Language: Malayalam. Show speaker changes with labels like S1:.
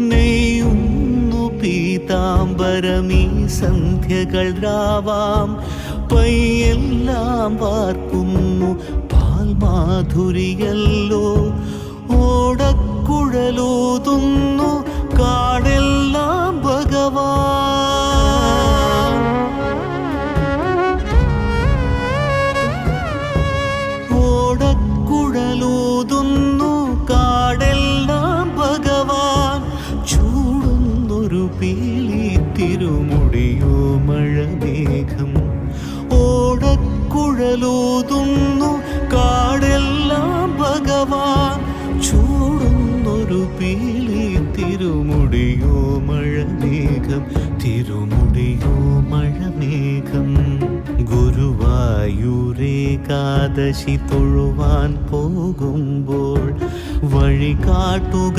S1: നെയ്യുന്നു പീതാംബരമീ സന്ധ്യകൾ രാവാം പയ്യെല്ലാം വാർക്കുന്നു പാൽമാധുരിയല്ലോ ഓടക്കുഴലൂതുന്നു കാടെല്ലാം ഭഗവാൻ ഓടക്കുഴലൂതുന്നു കാടെല്ലാം ഭഗവാൻ ചൂടുന്നൊരു പീലി തിരുമുടിയോ മഴമേഘം ഓടക്കുഴലൂതുന്നു കാടെല്ലാം ഭഗവാൻ ചൂടുന്നൊരു പീലി തിരുമുടിയോ മഴമേഘം തിരുമുടിയോ മഴമേഘം ഗുരുവായൂരേകാദശി തൊഴുവാൻ പോകുമ്പോൾ വഴി കാട്ടുക